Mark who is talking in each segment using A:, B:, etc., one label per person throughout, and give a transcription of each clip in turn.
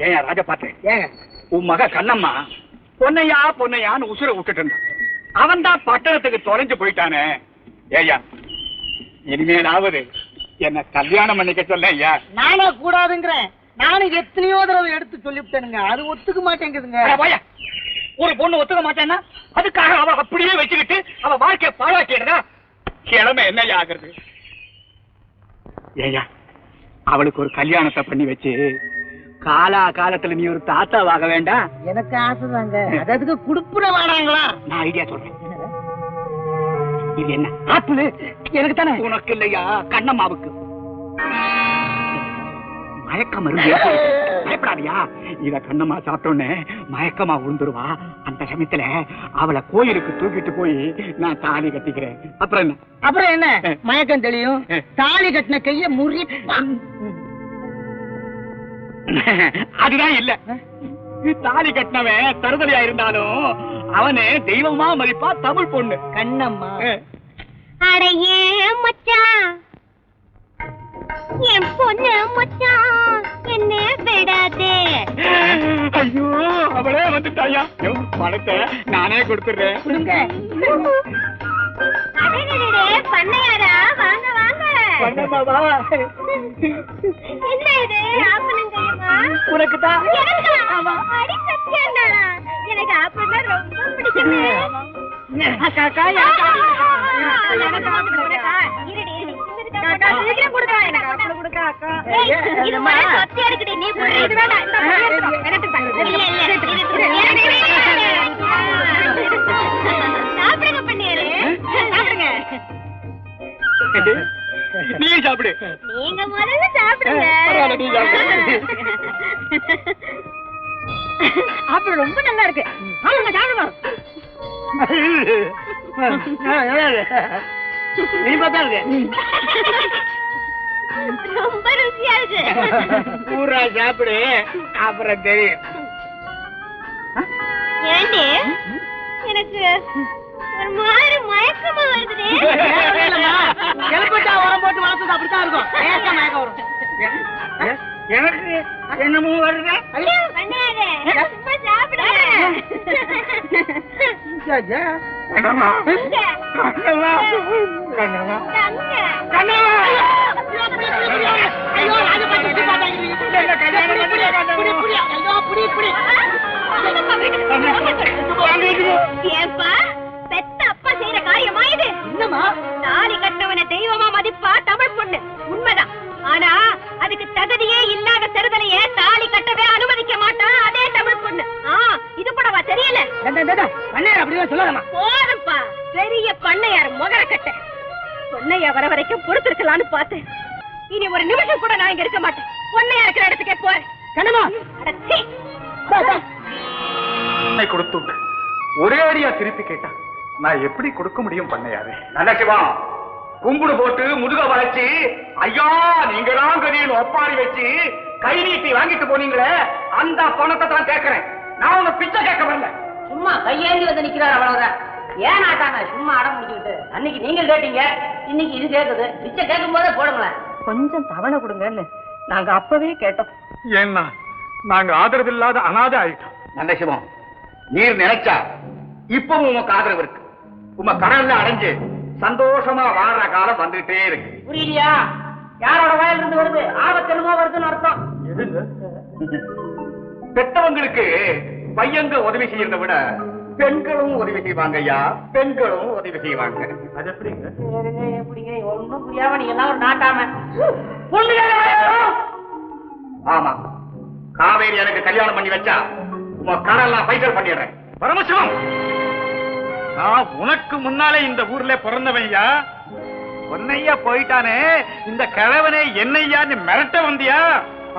A: ஏன் ராஜா பாத்து ஏங்க உன் மக கண்ணம்மா பொன்னையா பொன்னையான்னு உசுரை விட்டுட்டு இருந்தான். அவன் தான் பட்டணத்துக்கு தொலைஞ்சு போயிட்டானே. ஏய்யா இனிமேலாவது என்ன கல்யாணம் பண்ணிக்க சொல்ல ஐயா.
B: நானே கூடாதுங்கிறேன். நானும் எத்தனையோ தடவை எடுத்து சொல்லிவிட்டேனுங்க. அது ஒத்துக்க மாட்டேங்குதுங்க.
A: ஒரு பொண்ணு ஒத்துக்க மாட்டேன்னா அதுக்காக அவ அப்படியே வச்சுக்கிட்டு அவ வாழ்க்கைய பாழாக்கிடுறா. கிழமை என்னையா ஆகுறது? ஏய்யா அவளுக்கு ஒரு கல்யாணத்தை பண்ணி வச்சு காலா காலத்துல நீ ஒரு தாத்தாவாக வேண்டாம்.
B: எனக்கு ஆசைதாங்க. அதுக்கு குடுப்புற வேணாங்களா?
A: நான் ஐடியா சொல்றேன். இது என்ன ஆப்பிள்? எனக்கு தானே. உனக்கு இல்லையா கண்ணம்மாவுக்கு. மயக்க மருந்து பயப்படாதியா. இத கண்ணம்மா சாப்பிட்டோன்னே மயக்கமா விழுந்துருவா. அந்த சமயத்துல அவளை கோயிலுக்கு தூக்கிட்டு போய் நான் தாலி கட்டிக்கிறேன். அப்புறம் என்ன மயக்கம் தெளியும். தாலி கட்டின கைய முறிப்பான். அதுதான் இல்ல. தாலி கட்டினவன் தருதலையா இருந்தாலும் அவனே தெய்வமா மதிப்பா தமிழ் பொண்ணு கண்ணம்மா.
C: அடையே மச்சான் என் பொண்ணு மச்சான் என்ன விடாதே.
A: ஐயோ அவளே வந்துட்டாயா. பணத்தை நானே கொடுத்துடுறேன்.
C: பண்ணையாரா வாங்க வாங்க. என்ன இது ஆப்பனுங்கம்மா?
A: உனக்கு தான்.
C: அடி சத்தியாண்டா எனக்கு ஆப்பன் ரொம்ப பிடிக்குது.
A: நீ சாப்பிடு.
C: நீங்க முதல்ல சாப்பிடுங்க.
B: ஆப்பிள் ரொம்ப நல்லா இருக்கு. சாப்பிடுவோம்.
C: ரொம்ப ருசியா இருக்கு.
A: பூரா சாப்பிடு அப்புறம் தெரியும்.
C: ஏண்டி எனக்கு ஒரு மாதிரி மயக்கமா வருது.
B: எலுப்பட்டா உரம் போட்டு வளர்த்தது அப்படித்தான் இருக்கும். மயக்கம் வரும்.
A: எனக்கு என்னமோ வருது.
C: ஏப்பா பெத்த அப்பா செய்யற காரியமா இது? தாலி கட்டவன தெய்வமா மதிப்பா தமிழ் பொண்ணு உண்மைதான். ஆனா அதுக்கு தகுதியே இல்லாத தருதலையே தாலி கட்டவே அனுமதிக்க மாட்டான் அதே தமிழ் பொண்ணு. இது கூடவா தெரியல? போதும்பா பெரிய பண்ணையார் முகர கட்ட. பொன்னையா வர வரைக்கும் பொறுத்திருக்கலான்னு பார்த்தேன். இனி ஒரு நிமிஷம் கூட நான் இங்க இருக்க மாட்டேன். பொன்னையா இருக்கிற இடத்துக்கே போறேன்.
A: கொடுத்து ஒரே அடியா திருப்பி கேட்டா நான் எப்படி கொடுக்க முடியும் பண்ணையாரு? நல்ல சிவா கும்பிடு போட்டு முதுக வளைச்சு ஐயா நீங்க தான் கதியில் ஒப்பாரி வச்சு கை நீட்டி வாங்கிட்டு போனீங்களே அந்த பணத்தை தான் கேட்கிறேன். நான் உன்னை பிச்சை கேட்க வரல.
B: சும்மா கையேந்தி வந்து நிக்கிறார் அவ்வளவுதான். ஏன் ஆட்டாங்க சும்மா அடம் முடிச்சுக்கிட்டு? அன்னைக்கு நீங்க கேட்டீங்க, இன்னைக்கு இது கேக்குது. பிச்சை கேட்கும் போதே போடுங்களேன். கொஞ்சம் தவணை கொடுங்கன்னு நாங்க அப்பவே கேட்டோம்.
A: ஏன்னா நாங்க ஆதரவு இல்லாத அனாதை ஆயிட்டோம். நல்ல சிவம் நீர் நினைச்சா இப்பவும் உமக்கு ஆதரவு இருக்கு. உம கடல்ல அடைஞ்சு சந்தோஷமா வாழற காலம் வந்துட்டே இருக்கு.
B: புரியலையா? யாரோட வாயில இருந்து வருது? ஆபத்தெனமோ வருதுன்னு அர்த்தம்.
A: பெற்றவங்களுக்கு பையங்க உதவி செய்யறத விட பெண்களும் உதவி செய்வாங்க ஐயா. பெண்களும் உதவி செய்வாங்க. அது எப்படிங்க?
B: எப்படிங்க? ஒண்ணும் புரியாம நீங்க எல்லாம் ஒரு நாட்டாம.
A: ஆமா காவேரி எனக்கு கல்யாணம் பண்ணி வச்சா உங்க கடல்லாம் பைசல் பண்ணிடுறேன். பரமசிவம் நான் உனக்கு முன்னாலே இந்த ஊர்ல பிறந்தவையா. பொன்னையா போயிட்டானே இந்த கிழவனே என்னையான்னு மிரட்ட வந்தியா?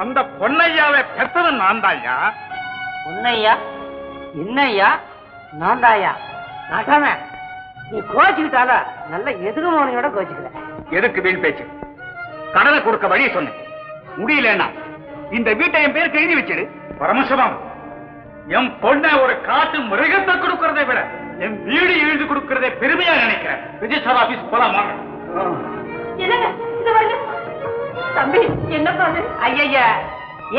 A: அந்த பொன்னையாவை பெற்றவன் நான் தாயா.
B: பொன்னையா என்னையா? நான் தாயா? நாட்டாம நீ கோச்சுக்கிட்டால நல்ல எதுக்குமோனையோட கோச்சுக்கல.
A: எதுக்கு வீண் பேச்சு? கடனை கொடுக்க வழி சொன்னேன். முடியலன்னா இந்த வீட்டை என் பேருக்கு எழுதி வச்சிடு. பரமசிவம் என் பொண்ணை ஒரு காட்டு மிருகத்தை கொடுக்கறதை விட என் வீடு எழுதி கொடுக்கறதை பெருமையா நினைக்கிறேன். ரிஜிஸ்டர் ஆபீஸ் போலாமா?
B: தம்பி என்ன பாரு? ஐயா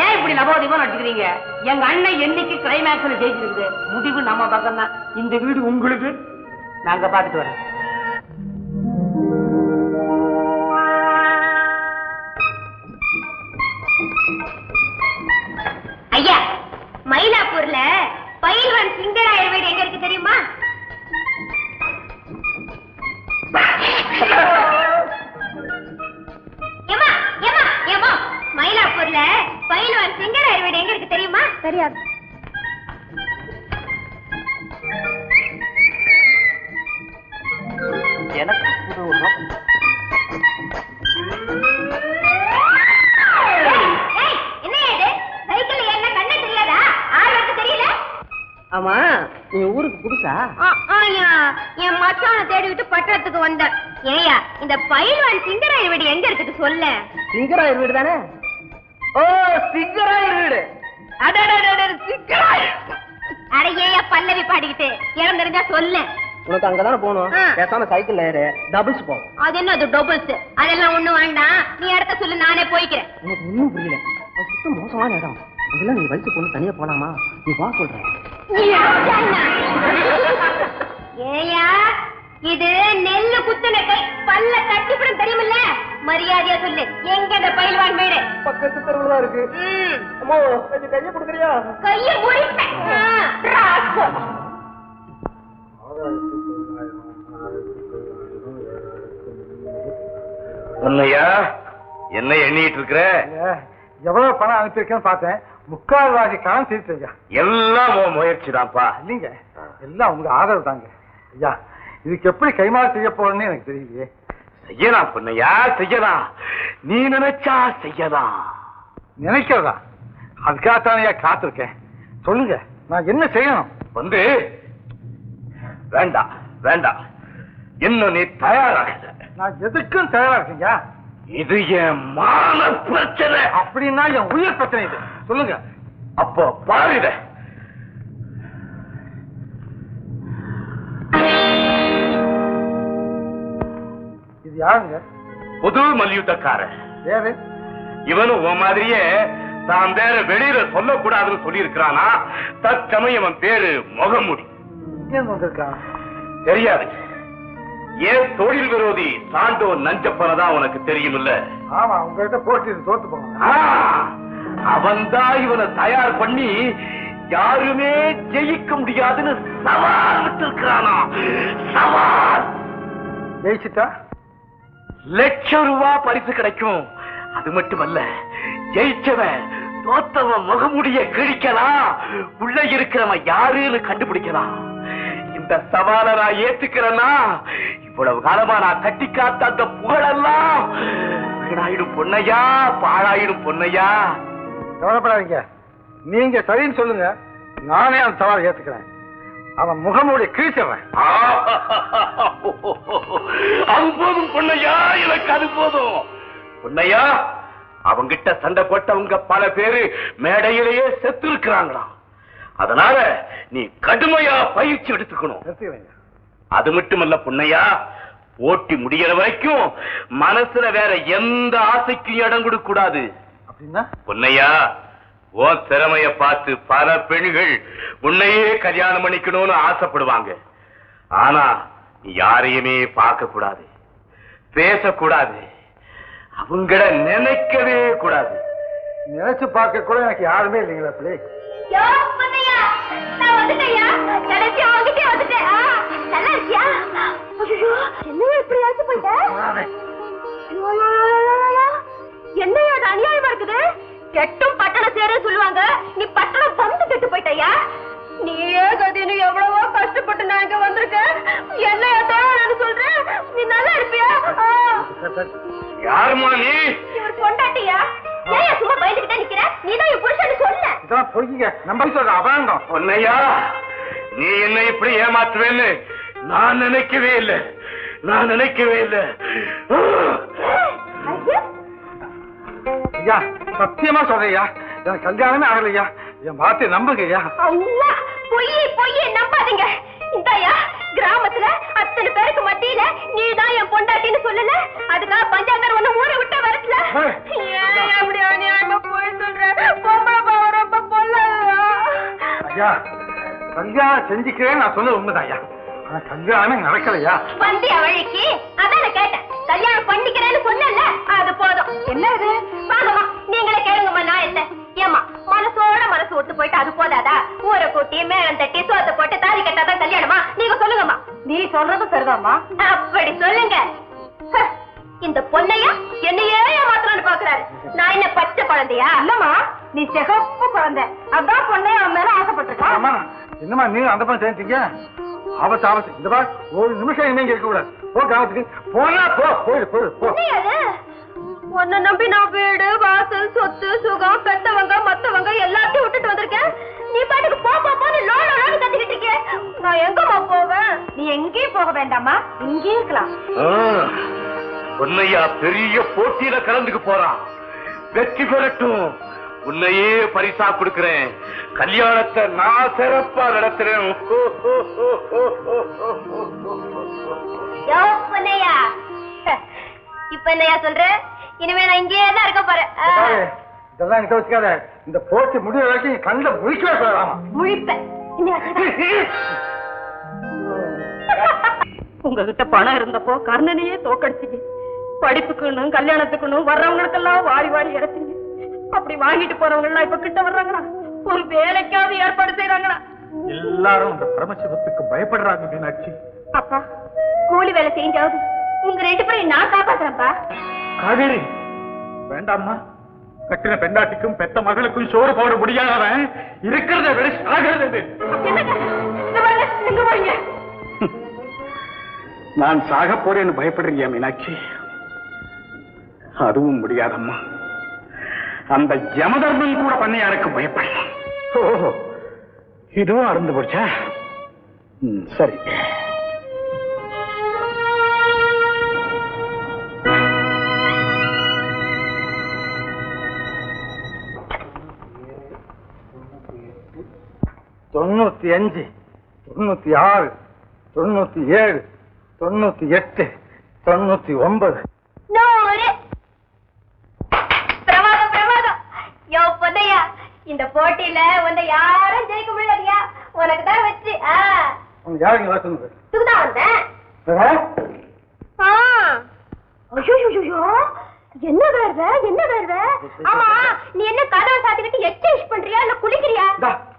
B: ஏன் இப்படி நபோதிபம் நடிச்சுக்கிறீங்க? எங்க அண்ணன் என்னைக்கு கிளைமேக்ஸ்ல ஜெயிச்சிருக்கு, முடிவு நம்ம பக்கம் தான். இந்த வீடு உங்களுக்கு, நாங்க பாத்துட்டு வரோம்.
C: ஐயா, மயிலாப்பூர்ல பயில்வான் சிங்கராயர் வீடு எங்க இருக்கு தெரியுமா? மயிலாப்பூர்ல பயில்வான் சிங்கராயர் வீடு எங்க இருக்கு தெரியுமா? தெரியாது.
B: எனக்கு ஆமா, நீ ஊருக்கு புதுசா?
C: என் மச்சான தேடிவிட்டு பட்டணத்துக்கு வந்தேன். ஏயா, இந்த பயில்வான் சிங்கராயர் வீடு எங்க இருக்குது சொல்ல?
B: சிங்கராயர் வீடு தானே? ஓ, சிங்கராயர் வீடு.
C: அட ஏயா பல்லவி பாடிக்கிட்டு இடம் தெரிஞ்சா சொல்ல.
B: உனக்கு அங்கதானே போகணும். பேசாம சைக்கிள் ஏறு, டபுள்ஸ் போகும்.
C: அது என்ன அது டபுள்ஸ்? அதெல்லாம் ஒண்ணும் வேண்டாம், நீ இடத்த சொல்லு, நானே போய்க்கிறேன்.
B: எனக்கு ஒண்ணும் புரியல. அது சுத்தம் மோசமான இடம். அதெல்லாம் நீ வயசு பொண்ணு தனியா போலாமா? நீ வா சொல்றேன்.
C: ஏயா, இது நெல்லு குத்துன கை, பல்ல தட்டிப்படும் தெரியுமில்ல? மரியாதையா சொல்லு, எங்க அந்த பயில்வான் வீடு?
B: பக்கத்து தெருவுல இருக்கு. அம்மா, கொஞ்சம் கையை கொடுக்குறியா?
C: கையை முடிப்பேன்.
A: உன்னையா என்ன எண்ணிட்டு இருக்கிற?
D: எவ்வளவு பணம் அனுப்பியிருக்கேன்னு பார்த்தேன். 3/4 காலம் தீர்த்துங்க.
A: எல்லாம் உன் முயற்சி தான்ப்பா.
D: இல்லைங்க, எல்லாம் உங்க ஆதரவு தாங்க. ஐயா, இதுக்கு எப்படி கைமாறு செய்ய போறேன்னு எனக்கு தெரியலையே.
A: செய்யலாம் பொண்ணையா, செய்யலாம். நீ நினைச்சா செய்யலாம்.
D: நினைக்கிறதா? அதுக்காகத்தானையா காத்திருக்கேன். சொல்லுங்க, நான் என்ன செய்யணும்?
A: வேண்டாம் வேண்டாம், இன்னும் நீ தயாராக.
D: நான் எதுக்கும் தயாரா இருக்கீங்க.
A: இது என் மான பிரச்சனை.
D: அப்படின்னா என் உயிர் பிரச்சனை இது. சொல்லுங்க.
A: அப்போ பாருங்க,
D: இது யாருங்க?
A: புது மல்யுத்தக்காரன்.
D: வேறு
A: இவனும் உன் மாதிரியே தான் பேர வெளியில சொல்லக்கூடாதுன்னு சொல்லி இருக்கிறானா. தற்சமயம் அவன் பேரு முகமுடி.
D: இங்க வந்திருக்கான்
A: தெரியாது. ஏன் தொழில் விரோதி சாண்டோ நஞ்சப்பனதான் உனக்கு தெரியும் இல்ல?
D: ஆமா, உங்ககிட்ட போட்டு தோத்து போங்க.
A: அவன்தான் இவனை தயார் பண்ணி யாருமே ஜெயிக்க முடியாதுன்னு சவால் விட்டு இருக்கிறானா. சவால்
D: ஜெயிச்சுட்டா
A: ₹1,00,000 பரிசு கிடைக்கும். அது மட்டுமல்ல, ஜெயிச்சவன் தோத்தவன் முகமுடிய கிழிக்கலாம், உள்ள இருக்கிறவன் யாருன்னு கண்டுபிடிக்கலாம். இந்த சவாலை நான் ஏத்துக்கிறேன்னா இவ்வளவு காலமா நான் கட்டி காத்த அந்த புகழெல்லாம் வீணாயிடும் பொன்னையா, பாழாயிடும் பொன்னையா.
D: கவலைப்படாதீங்க, நீங்க சரின்னு சொல்லுங்க, நானே அந்த சவாலை ஏத்துக்கிறேன். அவன் முகமூடிய கிழிச்சவன்.
A: அது போதும் பொன்னையா, எனக்கு அது போதும். பொன்னையா, அவங்கிட்ட சண்டை போட்டவங்க பல பேரு மேடையிலேயே செத்து இருக்கிறாங்களா. அதனால நீ கடுமையா பயிற்சி எடுத்துக்கணும். அது மட்டுமல்ல பொன்னையா, போட்டி முடிகிற வரைக்கும் மனசுல வேற எந்த ஆசைக்கும் இடம் கொடுக்க கூடாது.
D: அப்படின்னா
A: பொன்னையா, உன் திறமைய பார்த்து பல பெண்கள் உன்னையே கல்யாணம் பண்ணிக்கணும்னு ஆசைப்படுவாங்க. ஆனா நீ யாரையுமே பார்க்க கூடாது, பேசக்கூடாது, அவங்கள நினைக்கவே கூடாது.
D: நினைச்சு பார்க்க கூட எனக்கு யாருமே இல்லைங்களா பிள்ளை?
C: என்னையா அநியாயமா இருக்குது? கெட்டும் பட்டணம் சேர சொல்லுவாங்க, நீ பட்டணம் வந்து கெட்டு போயிட்டயா? நீயே கதினு எவ்வளவோ கஷ்டப்பட்டு நான் இங்க வந்திருக்கேன். என்னையா தோழன்னு சொல்ற? நீ நல்லா இருப்பியா?
A: யாருமா நீ?
C: இவர் பொண்டாட்டியா? ஏன் சும்மா பயந்துகிட்டே நிக்கிற? நீதான் என் புருஷன் சொல்ல.
D: இதெல்லாம் பொய்ங்க, நம்ப சொல்ற அபாண்டம்.
A: பொன்னையா, நீ என்னை இப்படி ஏமாத்துவேன்னு நான் நினைக்கவே இல்லை, நான் நினைக்கவே இல்லை.
D: ஐயா, சத்தியமா சொல்றையா, எனக்கு கல்யாணமே ஆகலையா. என் வார்த்தையை நம்புங்க ஐயா.
C: பொய் பொய் நம்பாதீங்க. இந்தாயா கிராமத்துல அத்தனை பேருக்கு மத்தியில நீதான் என் பொண்டாட்டின்னு சொல்லல, அதுக்காக பஞ்சாங்கர் ஒண்ணு ஊரை விட்ட வரல. ஏன் அப்படி அநியாயமா போய் சொல்ற? பொம்பளை பாவம் ரொம்ப பொல்லா.
D: ஐயா கல்யாணம் செஞ்சுக்கிறேன் நான் சொன்னது உண்மைதான் ஐயா. ஆனா கல்யாணம் நடக்கலையா?
C: வந்தியா வழிக்கு? அதான் கேட்டேன். கல்யாணம் பண்ணிக்கிறேன்னு சொன்னல, அது போதும். என்ன இது? வாங்கம்மா நீங்களே கேளுங்கம்மா. நான் என்ன ஏமா மனசோட மனசு ஒத்து போயிட்டு அது போதாதா? ஊரை கூட்டி மேளம் தட்டி சோத்தை போட்டு தாலி கட்டாதான் கல்யாணமா? நீங்க சொல்லுங்கம்மா.
B: நீ சொல்றது சரிதாம்மா.
C: அப்படி சொல்லுங்க. இந்த பொண்ணையா என்னையே ஏமாத்தலான்னு பாக்குறாரு. நான் என்ன பச்சை குழந்தையா?
B: இல்லம்மா, நீ சிகப்பு குழந்தை. அதான் பொண்ணை அவன் மேல ஆசைப்பட்டிருக்கான்.
D: ஆமா என்னமா நீ அந்த பண்ண சேர்ந்தீங்க? ஆபத்து ஆபத்து. இந்த பார் ஒரு நிமிஷம் இனிமே இருக்க கூடாது. போ கிராமத்துக்கு போனா போ. போயிடு போயிடு போ.
C: உன்னை நம்பி நான் வீடு வாசல் சொத்து சுகம் பெத்தவங்க மத்தவங்க எல்லாத்தையும் விட்டுட்டு வந்திருக்கேன். நீ பாட்டுக்கு போன்னு லோன் கத்திக்கிட்டு இருக்கே. நான் எங்கம்மா போவேன்?
B: நீ எங்கேயும் போக வேண்டாமா, இங்கே இருக்கலாம்.
A: பொன்னையா பெரிய போட்டியில கலந்துக்கு போறான். வெற்றி பெறட்டும். உன்னையே பரிசா கொடுக்கிறேன். கல்யாணத்தை நான் சிறப்பா நடத்துறேன்.
C: பொன்னையா இப்ப என்னையா சொல்ற? இனிமே நான் இங்கே தான் இருக்க போறேன்.
D: இதெல்லாம் எனக்கு வச்சுக்காத. இந்த போட்டி முடிவு வரைக்கும் கண்ணில் முழிக்கவே போயிடலாமா?
C: முழிப்பேன்.
B: உங்ககிட்ட பணம் இருந்தப்போ கர்ணனையே தோக்கடிச்சிங்க. படிப்புக்குன்னு கல்யாணத்துக்குன்னு வர்றவங்களுக்கெல்லாம் வாரி வாரி இறச்சிங்க. அப்படி வாங்கிட்டு போறவங்க எல்லாம் இப்ப கிட்ட வர்றாங்களா? ஒரு வேலைக்காவது ஏற்பாடு செய்யறாங்களா?
A: எல்லாரும் இந்த பரமசிவத்துக்கு பயப்படுறாங்க மீனாட்சி.
C: அப்பா கூலி வேலை செஞ்சாவது உங்க 2 பேரையும் நான் காப்பாத்துறேன்ப்பா.
A: காவேரி வேண்டாம்மா. கட்டின பெண்டாட்டிக்கும் பெத்த மகளுக்கும் சோறு போட முடியாதவன் இருக்கிறத விட சாகிறது. நான் சாக போறேன்னு பயப்படுறீங்க மீனாட்சி. அதுவும் முடியாதம்மா. அந்த யமதர்மன் கூட பண்ணையாருக்கு பயப்படலாம். ஓஹோ இதுவும் அறந்து போச்சா? சரி.
D: தொண்ணூத்தி 95, 96, 97, 98, 99.
C: பிரமாதம் பிரமாதம். யோ பொன்னையா, இந்த போட்டியில உன்னை யாரும் ஜெயிக்க முடியாதியா. உனக்கு தான் வச்சு
D: உனக்கு யாருங்க வர சொன்னது?
C: இதுதான் வந்தேன். என்ன வேர்வ என்ன வேர்வ? ஆமா நீ என்ன கதவை சாத்திக்கிட்டு எக்ஸசைஸ் பண்றியா இல்ல குளிக்கிறியா?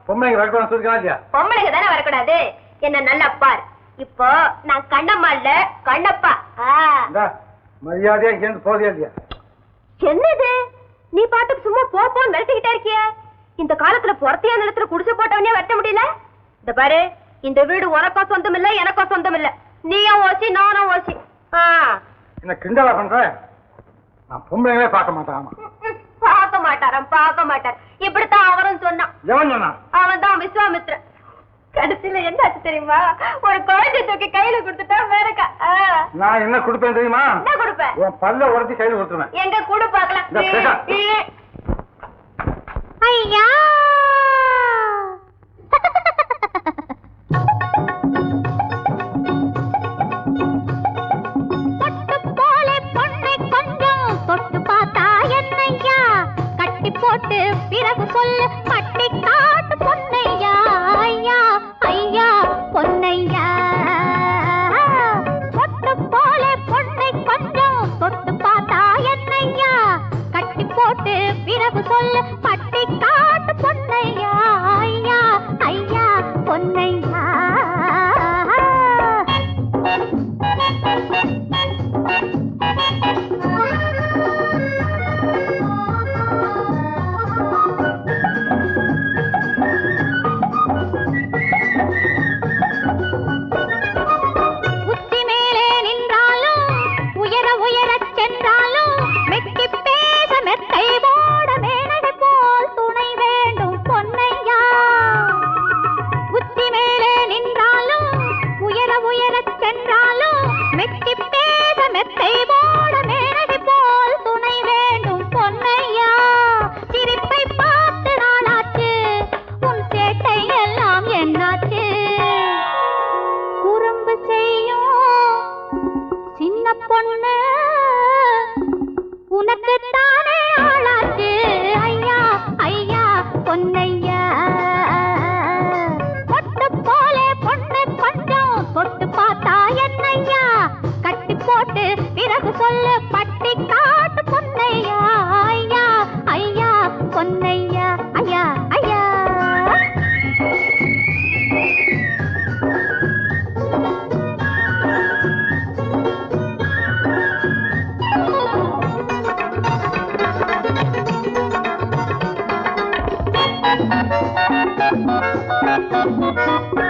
D: பொம்மைங்க வரக்கூடாது சொல்லிக்கலாம் இல்லையா?
C: பொம்பளைங்க தானே வரக்கூடாது. என்ன நல்லா பார். இப்போ நான் கண்ணம்மா இல்ல கண்ணப்பா.
D: மரியாதையா இருந்து போதே இல்லையா?
C: என்னது நீ பாட்டுக்கு சும்மா போன்னு மிரட்டிக்கிட்டே இருக்கிய? இந்த காலத்துல பொறத்தையா நிலத்துல குடிசை போட்டவனே வெட்ட முடியல. இந்த பாரு, இந்த வீடு உனக்கும் சொந்தம் இல்ல எனக்கும் சொந்தம் இல்ல. நீயும் ஓசி நானும் ஓசி.
D: என்ன கிண்டலா பண்ற? நான் பொம்பளைங்களே பார்க்க மாட்டேன்.
C: பார்க்க மாட்டார். இப்படித்தான் அவரும் சொன்னான்.
D: எவன் சொன்னா?
C: அவன் தான் விஸ்வாமித்ரன். கடைசியில என்ன ஆச்சு தெரியுமா? ஒரு குழந்தை தூக்கி கையில கொடுத்துட்டா வேறக்கா.
D: நான் என்ன கொடுப்பேன் தெரியுமா?
C: என்ன கொடுப்பேன்?
D: உன் பல்ல உடைச்சு கையில கொடுத்துருவேன்.
C: எங்க கொடு பாக்கலாம். ஐயா போட்டு பிறகு சொல்லு பட்டி காட்டு பொன்னையா. ஐயா ஐயா பொன்னையா, பொட்டு போல பொன்னை கொஞ்சம் தொட்டு பார்த்தா என்னையா? கட்டி போட்டு பிறகு சொல்லு பட்டி காட்டு ஆ